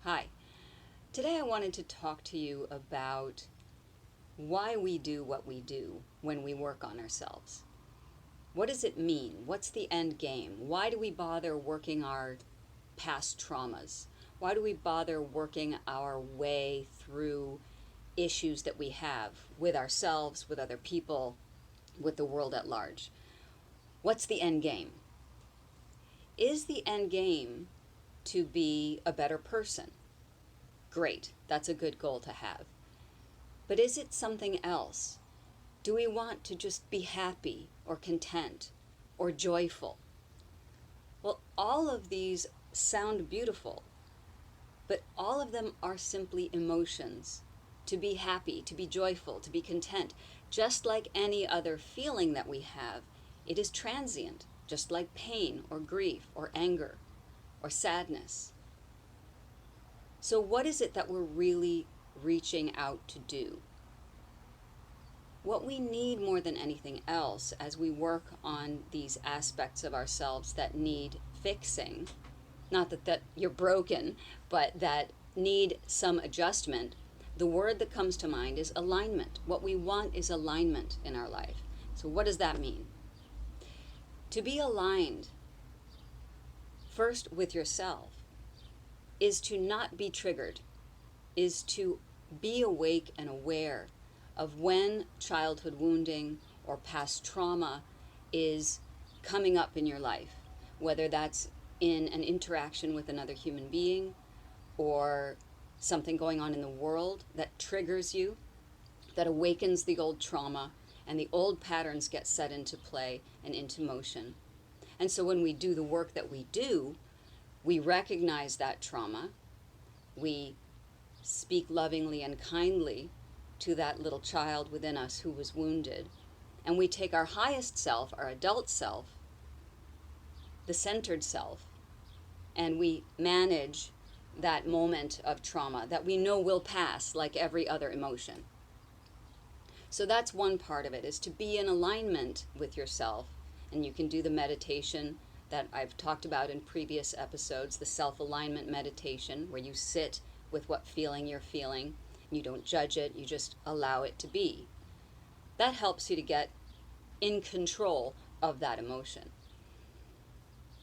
Hi. Today I wanted to talk to you about why we do what we do when we work on ourselves. What does it mean? What's the end game? Why do we bother working our past traumas? Why do we bother working our way through issues that we have with ourselves, with other people, with the world at large? What's the end game? Is the end game to be a better person? Great, that's a good goal to have. But is it something else? Do we want to just be happy or content or joyful? Well, all of these sound beautiful, but all of them are simply emotions. To be happy, to be joyful, to be content, just like any other feeling that we have, it is transient, just like pain or grief or anger or sadness. So, what is it that we're really reaching out to do? What we need more than anything else as we work on these aspects of ourselves that need fixing, not that you're broken, but that need some adjustment, the word that comes to mind is alignment. What we want is alignment in our life. So, what does that mean? To be aligned, first with yourself, is to not be triggered, is to be awake and aware of when childhood wounding or past trauma is coming up in your life, whether that's in an interaction with another human being or something going on in the world that triggers you, that awakens the old trauma, and the old patterns get set into play and into motion. And so when we do the work that we do, we recognize that trauma, we speak lovingly and kindly to that little child within us who was wounded. And we take our highest self, our adult self, the centered self, and we manage that moment of trauma that we know will pass like every other emotion. So that's one part of it, is to be in alignment with yourself. And you can do the meditation that I've talked about in previous episodes, the self-alignment meditation, where you sit with what feeling you're feeling. You don't judge it, you just allow it to be. That helps you to get in control of that emotion.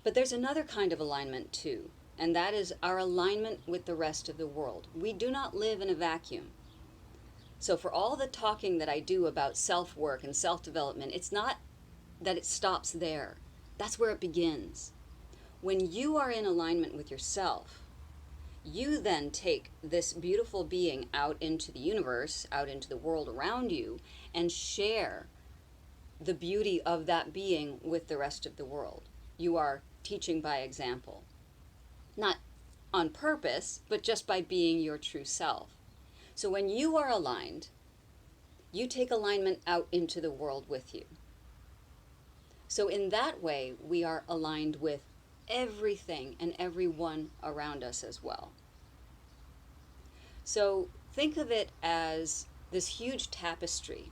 But there's another kind of alignment too, and that is our alignment with the rest of the world. We do not live in a vacuum. So for all the talking that I do about self-work and self-development, it's not that it stops there. That's where it begins. When you are in alignment with yourself, you then take this beautiful being out into the universe, out into the world around you, and share the beauty of that being with the rest of the world. You are teaching by example. Not on purpose, but just by being your true self. So when you are aligned, you take alignment out into the world with you. So in that way, we are aligned with everything and everyone around us as well. So think of it as this huge tapestry,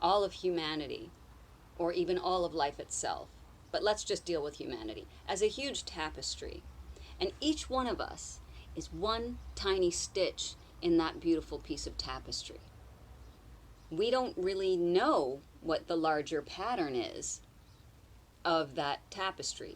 all of humanity, or even all of life itself. But let's just deal with humanity as a huge tapestry. And each one of us is one tiny stitch in that beautiful piece of tapestry. We don't really know what the larger pattern is of that tapestry.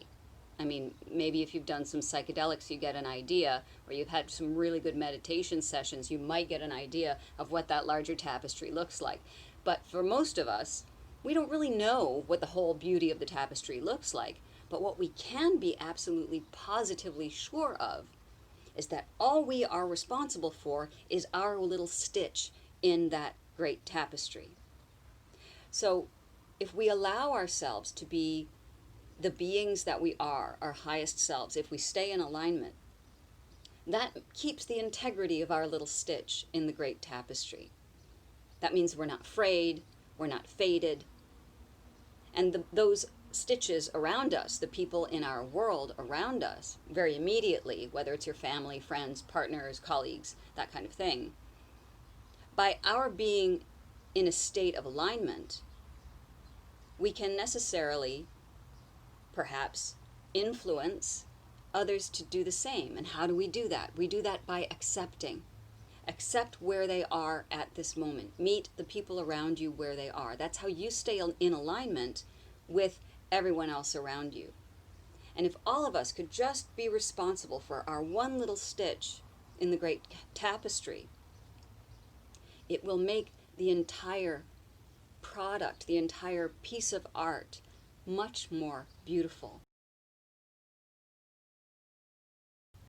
I mean, maybe if you've done some psychedelics, you get an idea, or you've had some really good meditation sessions, you might get an idea of what that larger tapestry looks like. But for most of us, we don't really know what the whole beauty of the tapestry looks like. But what we can be absolutely positively sure of is that all we are responsible for is our little stitch in that great tapestry. So if we allow ourselves to be the beings that we are, our highest selves, if we stay in alignment, that keeps the integrity of our little stitch in the great tapestry. That means we're not afraid, we're not faded, and those stitches around us, the people in our world around us, very immediately, whether it's your family, friends, partners, colleagues, that kind of thing, by our being in a state of alignment, we can necessarily perhaps influence others to do the same. And how do we do that? We do that by accepting. Accept where they are at this moment. Meet the people around you where they are. That's how you stay in alignment with everyone else around you. And if all of us could just be responsible for our one little stitch in the great tapestry, it will make the entire product, the entire piece of art, much more beautiful.